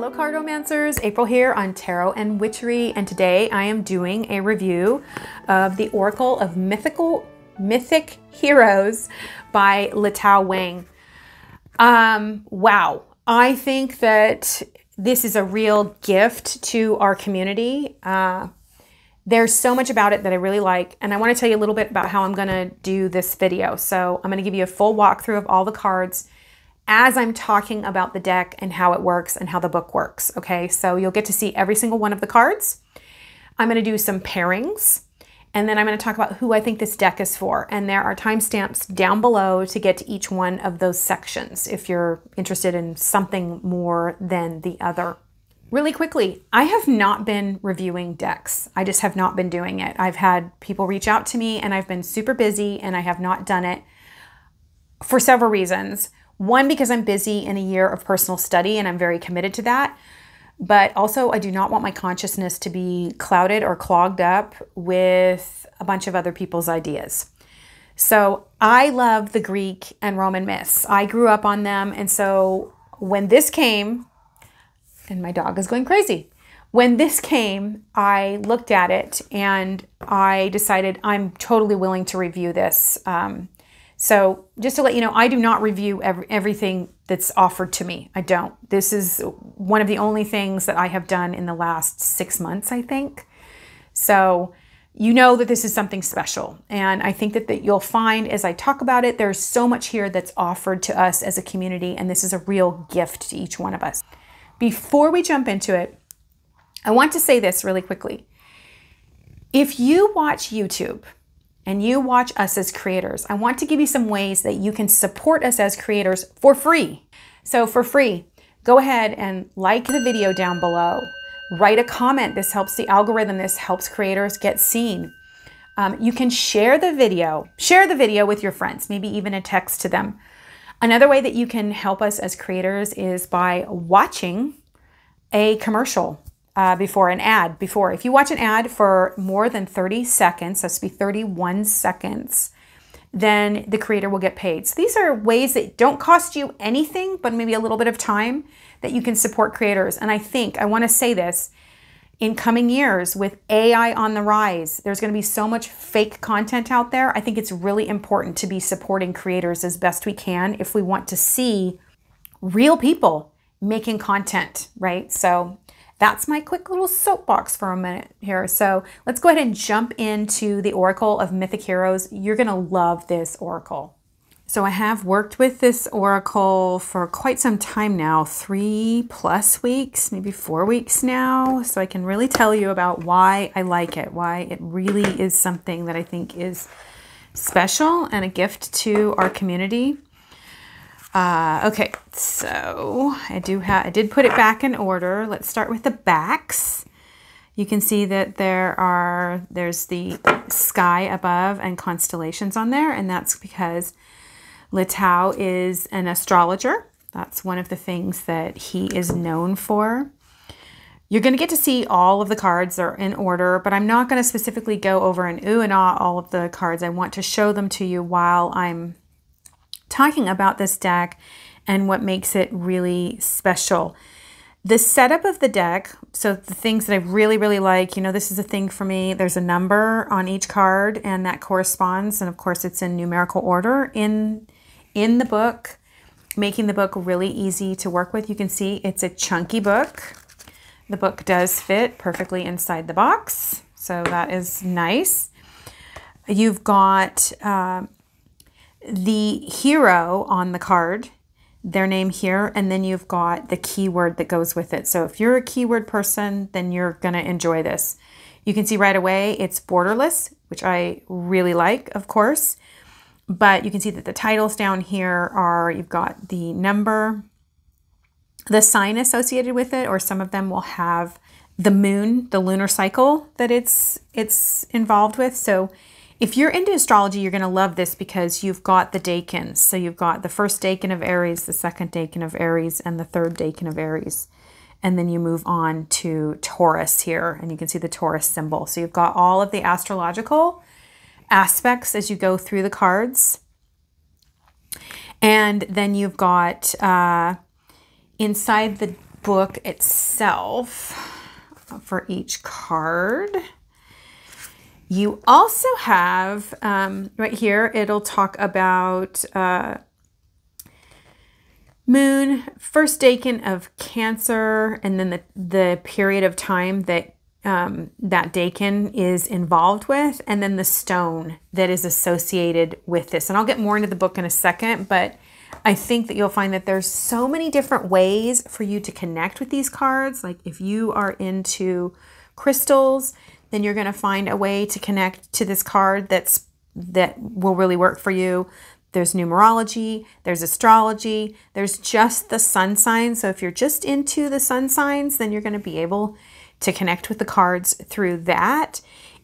Hello Cardomancers, April here on Tarot and Witchery, and today I am doing a review of the Oracle of Mythic Heroes by Litao Wang. Wow, I think that this is a real gift to our community. There's so much about it that I really like, and I want to tell you a little bit about how I'm going to do this video. So I'm going to give you a full walkthrough of all the cards as I'm talking about the deck and how it works and how the book works. Okay, so you'll get to see every single one of the cards. I'm going to do some pairings, and then I'm going to talk about who I think this deck is for. And there are timestamps down below to get to each one of those sections if you're interested in something more than the other. Really quickly, I have not been reviewing decks. I just have not been doing it. I've had people reach out to me and I've been super busy and I have not done it for several reasons. One, because I'm busy in a year of personal study and I'm very committed to that. But also I do not want my consciousness to be clouded or clogged up with a bunch of other people's ideas. So I love the Greek and Roman myths. I grew up on them. And so when this came, and my dog is going crazy. When this came, I looked at it and I decided I'm totally willing to review this. So just to let you know, I do not review everything that's offered to me. I don't. This is one of the only things that I have done in the last 6 months, I think. So you know that this is something special. And I think that you'll find as I talk about it, there's so much here that's offered to us as a community. And this is a real gift to each one of us. Before we jump into it, I want to say this really quickly. If you watch YouTube, and you watch us as creators, I want to give you some ways that you can support us as creators for free. So for free, go ahead and like the video down below. Write a comment. This helps the algorithm. This helps creators get seen. You can share the video. Share the video with your friends, maybe even a text to them. Another way that you can help us as creators is by watching a commercial. Before an ad. If you watch an ad for more than 30 seconds, that's to be 31 seconds, then the creator will get paid. So these are ways that don't cost you anything, but maybe a little bit of time that you can support creators. And I want to say this, in coming years with AI on the rise, there's going to be so much fake content out there. I think it's really important to be supporting creators as best we can if we want to see real people making content, right? So that's my quick little soapbox for a minute here. So let's go ahead and jump into the Oracle of Mythic Heroes. You're going to love this Oracle. So I have worked with this Oracle for quite some time now, 3+ weeks, maybe 4 weeks now. So I can really tell you about why I like it, why it really is something that I think is special and a gift to our community. Okay, so I did put it back in order. Let's start with the backs. You can see that there's the sky above and constellations on there, and that's because Litao is an astrologer. That's one of the things that he is known for. You're going to get to see all of the cards are in order, but I'm not going to specifically go over and ooh and ah all of the cards. I want to show them to you while I'm talking about this deck and what makes it really special. The setup of the deck, so the things that I really, really like, you know, this is a thing for me. There's a number on each card and that corresponds. And of course it's in numerical order in the book, making the book really easy to work with. You can see it's a chunky book. The book does fit perfectly inside the box. So that is nice. You've got the hero on the card, their name here, and then you've got the keyword that goes with it. So if you're a keyword person, then you're going to enjoy this. You can see right away it's borderless, which I really like, of course. But you can see that the titles down here are, you've got the number, the sign associated with it, or some of them will have the moon, the lunar cycle that it's involved with. So if you're into astrology, you're going to love this because you've got the decans. So you've got the first decan of Aries, the second decan of Aries, and the third decan of Aries. And then you move on to Taurus here, and you can see the Taurus symbol. So you've got all of the astrological aspects as you go through the cards. And then you've got inside book itself for each card. You also have, right here, it'll talk about Moon, first decan of Cancer, and then the period of time that that decan is involved with, and then the stone that is associated with this. And I'll get more into the book in a second, but I think that you'll find that there's so many different ways for you to connect with these cards. Like if you are into crystals, then you're going to find a way to connect to this card that will really work for you. There's numerology, there's astrology, there's just the sun signs. So if you're just into the sun signs, then you're going to be able to connect with the cards through that.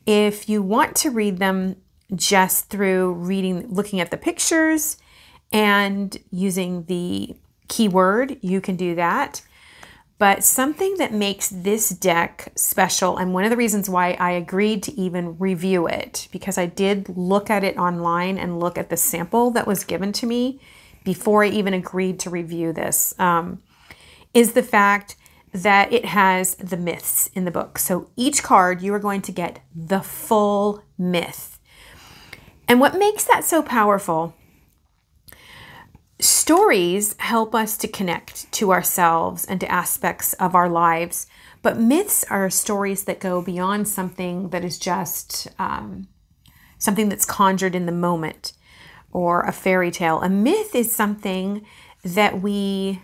If you want to read them just through looking at the pictures and using the keyword, you can do that. But something that makes this deck special, and one of the reasons why I agreed to even review it, because I did look at it online and look at the sample that was given to me before I even agreed to review this, is the fact that it has the myths in the book. So each card, you are going to get the full myth. And what makes that so powerful, stories help us to connect to ourselves and to aspects of our lives, but myths are stories that go beyond something that is just something that's conjured in the moment or a fairy tale. A myth is something that we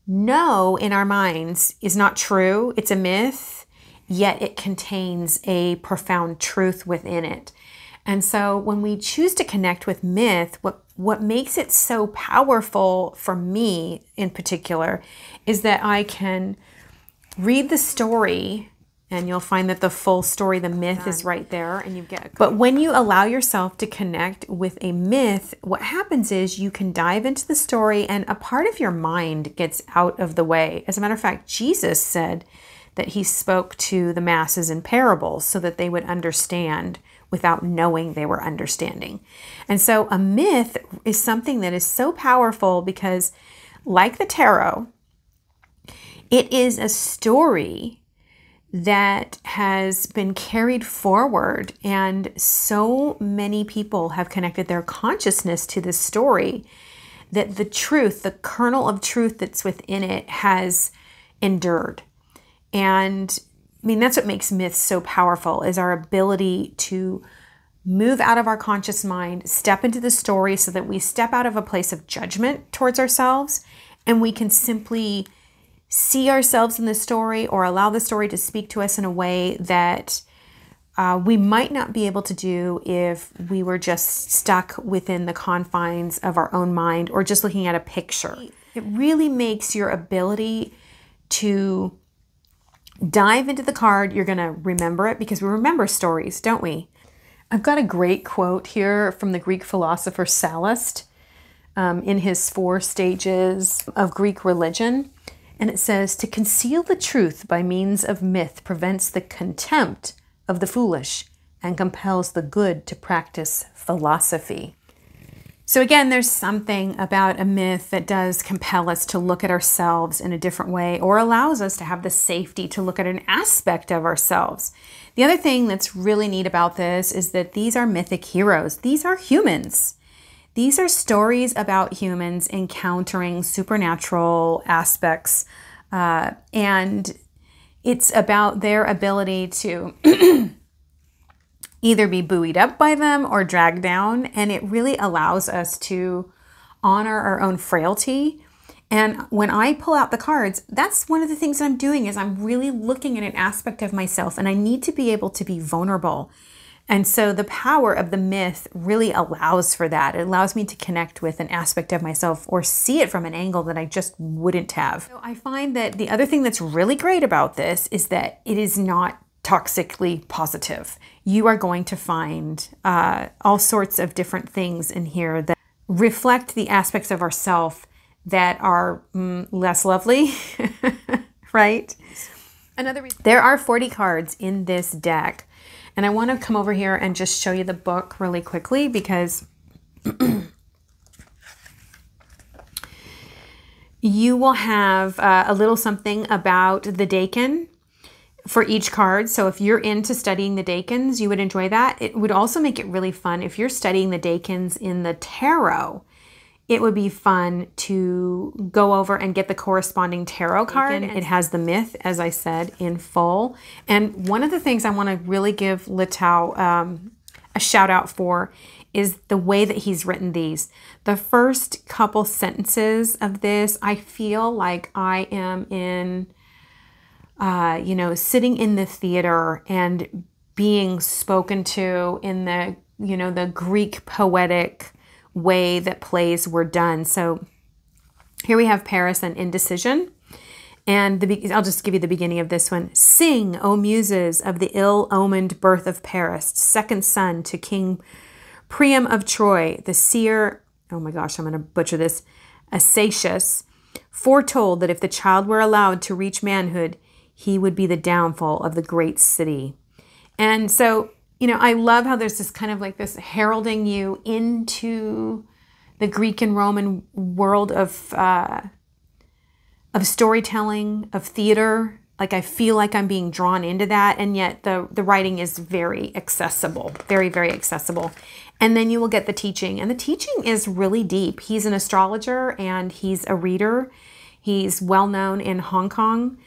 know in our minds is not true. It's a myth, yet it contains a profound truth within it. And so when we choose to connect with myth, what makes it so powerful for me in particular is that I can read the story, and you'll find that the full story, the myth is right there, and you get. But when you allow yourself to connect with a myth, what happens is you can dive into the story and a part of your mind gets out of the way. As a matter of fact, Jesus said that he spoke to the masses in parables so that they would understand without knowing they were understanding. And so a myth is something that is so powerful because, like the tarot, it is a story that has been carried forward, and so many people have connected their consciousness to this story that the truth, the kernel of truth that's within it, has endured. And I mean, that's what makes myths so powerful, is our ability to move out of our conscious mind, step into the story so that we step out of a place of judgment towards ourselves, and we can simply see ourselves in the story or allow the story to speak to us in a way that we might not be able to do if we were just stuck within the confines of our own mind or just looking at a picture. It really makes your ability to dive into the card. You're going to remember it, because we remember stories, don't we? I've got a great quote here from the Greek philosopher Sallust in his 4 stages of Greek religion. And it says, "To conceal the truth by means of myth prevents the contempt of the foolish and compels the good to practice philosophy." So again, there's something about a myth that does compel us to look at ourselves in a different way, or allows us to have the safety to look at an aspect of ourselves. The other thing that's really neat about this is that these are mythic heroes. These are humans. These are stories about humans encountering supernatural aspects, and it's about their ability to either be buoyed up by them or dragged down, and it really allows us to honor our own frailty. And when I pull out the cards, that's one of the things I'm doing, is I'm really looking at an aspect of myself, and I need to be able to be vulnerable. And so the power of the myth really allows for that. It allows me to connect with an aspect of myself or see it from an angle that I just wouldn't have. So I find that the other thing that's really great about this is that it is not toxically positive. You are going to find all sorts of different things in here that reflect the aspects of ourself that are less lovely, right? Another reason, there are 40 cards in this deck. And I want to come over here and just show you the book really quickly, You will have a little something about the Dakin for each card. So if you're into studying the Dakins, you would enjoy that. It would also make it really fun if you're studying the Dakins in the tarot. It would be fun to go over and get the corresponding tarot card. It has the myth, as I said, in full. And one of the things I want to really give Litau a shout out for is the way that he's written these. The first couple sentences of this, I feel like I am in, sitting in the theater and being spoken to in the, the Greek poetic way that plays were done. So here we have Paris and indecision. And I'll just give you the beginning of this one. Sing, O muses, of the ill-omened birth of Paris, second son to King Priam of Troy, the seer, oh my gosh, I'm going to butcher this, Asacius, foretold that if the child were allowed to reach manhood, he would be the downfall of the great city. And so, I love how there's this kind of like this heralding you into the Greek and Roman world of storytelling, of theater. Like I feel like I'm being drawn into that, and yet the writing is very accessible, very, very accessible. And then you will get the teaching, and the teaching is really deep. He's an astrologer and he's a reader. He's well known in Hong Kong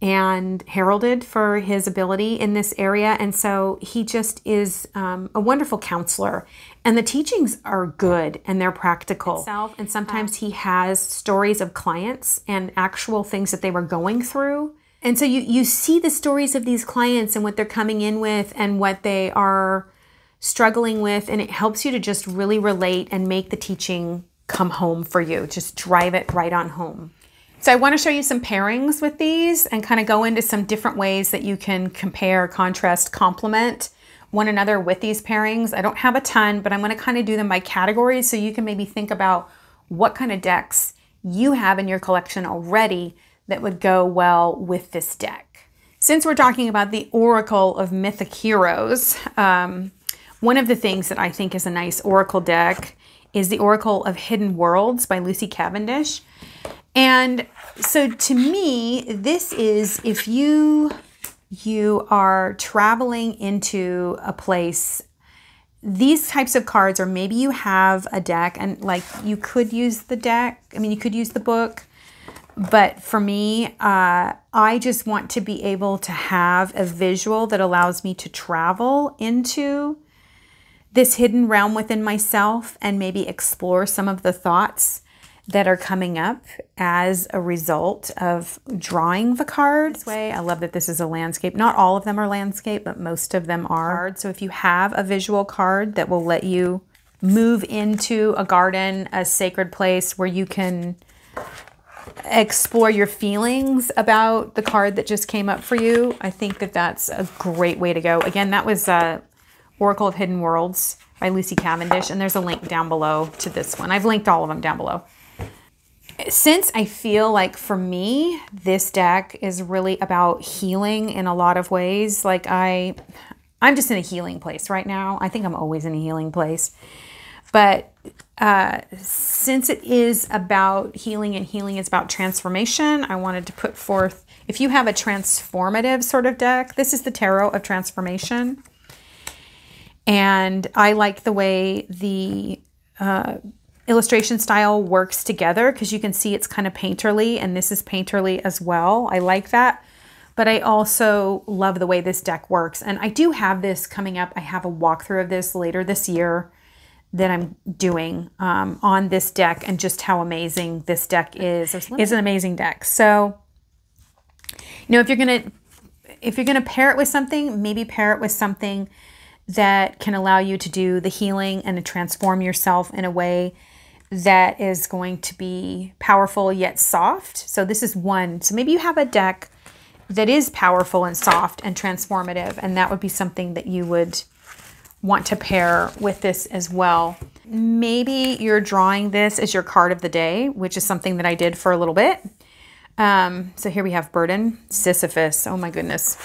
and heralded for his ability in this area. And so he just is a wonderful counselor. And the teachings are good and they're practical. And sometimes he has stories of clients and actual things that they were going through. And so you see the stories of these clients and what they're coming in with and what they are struggling with. And it helps you to just really relate and make the teaching come home for you. Just drive it right on home. So I want to show you some pairings with these and kind of go into some different ways that you can compare, contrast, complement one another with these pairings. I don't have a ton, but I'm going to kind of do them by categories so you can maybe think about what kind of decks you have in your collection already that would go well with this deck. Since we're talking about the Oracle of Mythic Heroes, one of the things that I think is a nice Oracle deck is the Oracle of Hidden Worlds by Lucy Cavendish. And so to me, this is if you are traveling into a place, these types of cards, or maybe you have a deck and like you could use the deck. I mean, you could use the book. But for me, I just want to be able to have a visual that allows me to travel into this hidden realm within myself and maybe explore some of the thoughts that are coming up as a result of drawing the card. This way, I love that this is a landscape. Not all of them are landscape, but most of them are. So if you have a visual card that will let you move into a garden, a sacred place where you can explore your feelings about the card that just came up for you, I think that that's a great way to go. Again, that was Oracle of Hidden Worlds by Lucy Cavendish, and there's a link down below to this one. I've linked all of them down below. Since I feel like for me, this deck is really about healing in a lot of ways. Like I'm just in a healing place right now. I think I'm always in a healing place. But since it is about healing and healing is about transformation, I wanted to put forth, if you have a transformative sort of deck, this is the Tarot of Transformation. And I like the way the illustration style works together because you can see it's kind of painterly, and this is painterly as well. I like that. But I also love the way this deck works. And I do have this coming up. I have a walkthrough of this later this year that I'm doing on this deck, and just how amazing this deck is. It's an amazing deck. So, if you're gonna pair it with something, maybe pair it with something that can allow you to do the healing and to transform yourself in a way that is going to be powerful yet soft. So this is one. So maybe you have a deck that is powerful and soft and transformative, and that would be something that you would want to pair with this as well. Maybe you're drawing this as your card of the day, which is something that I did for a little bit. So here we have Burden, Sisyphus. Oh my goodness.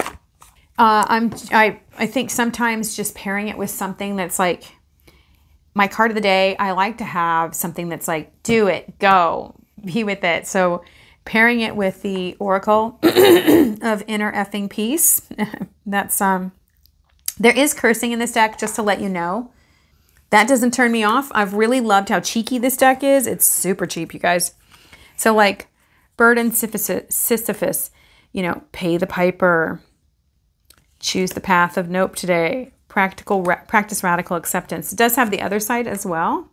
I think sometimes just pairing it with something that's like my card of the day, I like to have something that's like, do it, go, be with it. So pairing it with the Oracle of Inner Effing Peace. That's, there is cursing in this deck, just to let you know. That doesn't turn me off. I've really loved how cheeky this deck is. It's super cheap, you guys. So like Burden Sisyphus, you know, pay the piper, choose the path of nope today, practice radical acceptance. It does have the other side as well.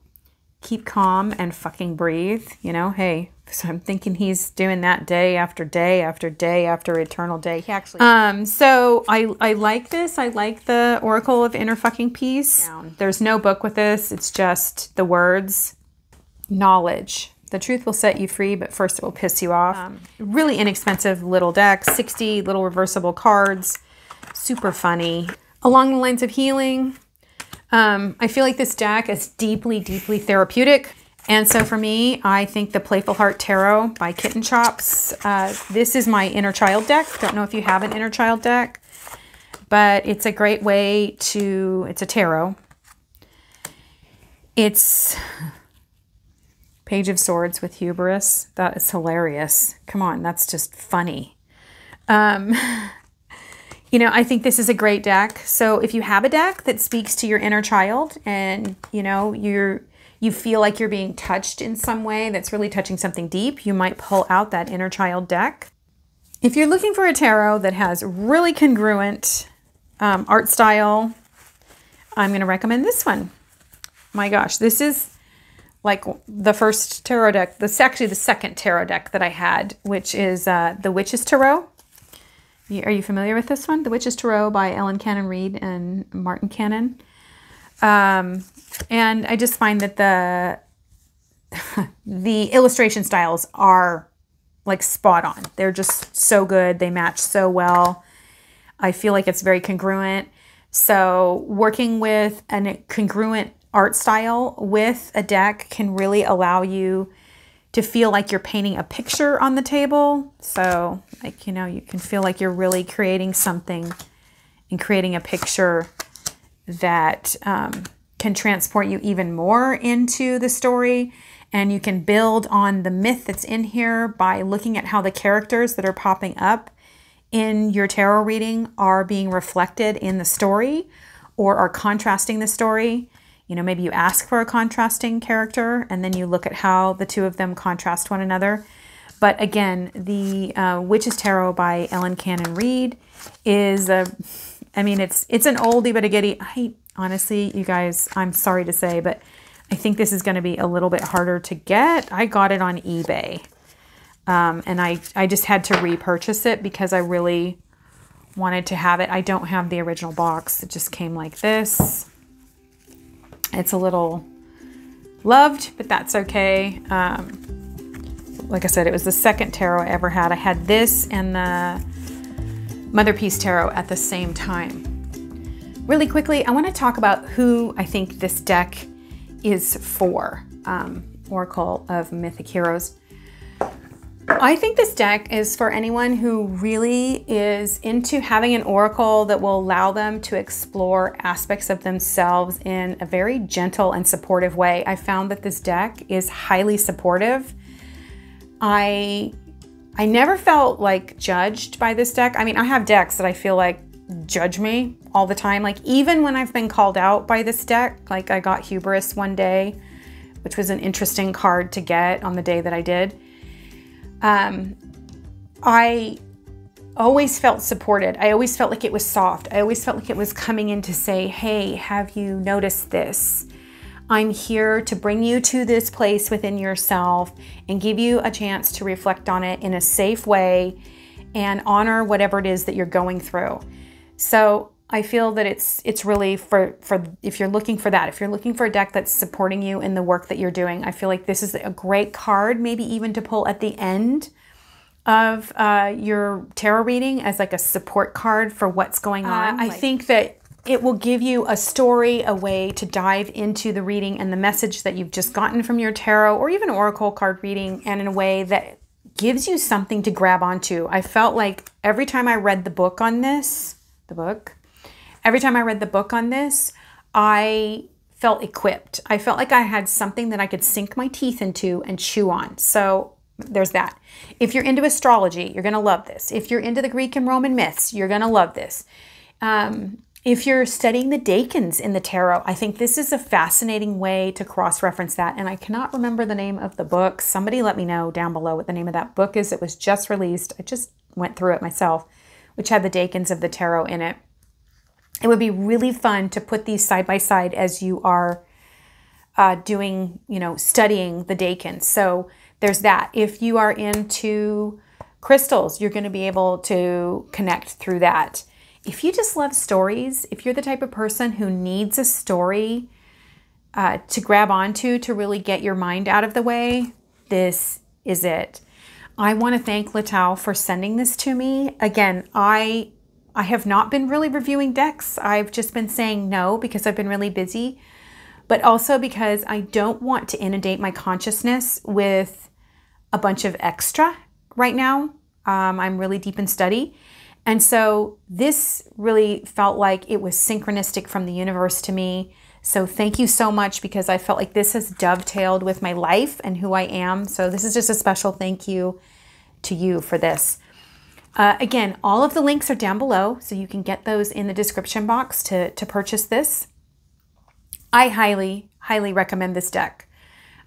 Keep calm and fucking breathe. You know, hey, so I'm thinking he's doing that day after day after day after eternal day. He actually, so I like this. I like the Oracle of Inner Fucking Peace. There's no book with this. It's just the words, knowledge. The truth will set you free, but first it will piss you off. Really inexpensive little deck, 60 little reversible cards, super funny. Along the lines of healing, I feel like this deck is deeply, deeply therapeutic. And so for me, I think the Playful Heart Tarot by Kitten Chops, this is my inner child deck. Don't know if you have an inner child deck, but it's a great way to, it's a tarot. It's Page of Swords with Hubris. That is hilarious. Come on, that's just funny. You know, I think this is a great deck. So if you have a deck that speaks to your inner child and, you know, you feel like you're being touched in some way that's really touching something deep, you might pull out that inner child deck. If you're looking for a tarot that has really congruent art style, I'm going to recommend this one. My gosh, this is like the first tarot deck. This is actually the second tarot deck that I had, which is the Witch's Tarot. Are you familiar with this one? The Witch's Tarot by Ellen Cannon Reed and Martin Cannon. And I just find that the illustration styles are like spot on. They're just so good. They match so well. I feel like it's very congruent. So working with a congruent art style with a deck can really allow you to feel like you're painting a picture on the table. So like, you know, you can feel like you're really creating something and creating a picture that can transport you even more into the story. And you can build on the myth that's in here by looking at how the characters that are popping up in your tarot reading are being reflected in the story or are contrasting the story. You know, maybe you ask for a contrasting character and then you look at how the two of them contrast one another. But again, the Witch's Tarot by Ellen Cannon Reed is I mean, it's an oldie but a goodie. Honestly, you guys, I'm sorry to say, but I think this is going to be a little bit harder to get. I got it on eBay. And I just had to repurchase it because I really wanted to have it. I don't have the original box. It just came like this. It's a little loved, but that's okay. Like I said, it was the second tarot I ever had. I had this and the Mother Peace Tarot at the same time. Really quickly, I want to talk about who I think this deck is for. Oracle of Mythic Heroes. I think this deck is for anyone who really is into having an oracle that will allow them to explore aspects of themselves in a very gentle and supportive way. I found that this deck is highly supportive. I never felt like judged by this deck. I mean, I have decks that I feel like judge me all the time. Like even when I've been called out by this deck, like I got Hubris one day, which was an interesting card to get on the day that I did. I always felt supported. I always felt like it was soft. I always felt like it was coming in to say, hey, have you noticed this? I'm here to bring you to this place within yourself and give you a chance to reflect on it in a safe way and honor whatever it is that you're going through. So I feel that it's really for if you're looking for that, if you're looking for a deck that's supporting you in the work that you're doing, I feel like this is a great card, maybe even to pull at the end of your tarot reading as like a support card for what's going on. I think that it will give you a story, a way to dive into the reading and the message that you've just gotten from your tarot or even oracle card reading, and in a way that gives you something to grab onto. I felt like every time I read the book on this, every time I read the book on this, I felt equipped. I felt like I had something that I could sink my teeth into and chew on. So there's that. If you're into astrology, you're going to love this. If you're into the Greek and Roman myths, you're going to love this. If you're studying the decans in the tarot, I think this is a fascinating way to cross-reference that. And I cannot remember the name of the book. Somebody let me know down below what the name of that book is. It was just released. I just went through it myself, which had the decans of the tarot in it. It would be really fun to put these side by side as you are doing, studying the decans. So there's that. If you are into crystals, you're going to be able to connect through that. If you just love stories, if you're the type of person who needs a story to grab onto to really get your mind out of the way, this is it. I want to thank Litau for sending this to me. Again, I have not been really reviewing decks. I've just been saying no because I've been really busy, but also because I don't want to inundate my consciousness with a bunch of extra right now. I'm really deep in study. And so this really felt like it was synchronistic from the universe to me. So thank you so much, because I felt like this has dovetailed with my life and who I am. So this is just a special thank you to you for this. Again, all of the links are down below, so you can get those in the description box to purchase this. I highly, highly recommend this deck.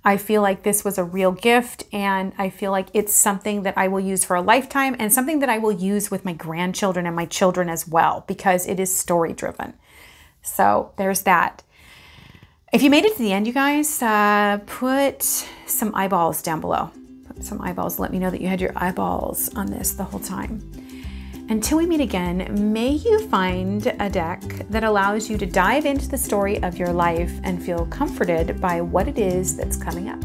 I feel like this was a real gift, and I feel like it's something that I will use for a lifetime and something that I will use with my grandchildren and my children as well, because it is story driven. So there's that. If you made it to the end, you guys, put some eyeballs down below. Put some eyeballs. Let me know that you had your eyeballs on this the whole time. Until we meet again, may you find a deck that allows you to dive into the story of your life and feel comforted by what it is that's coming up.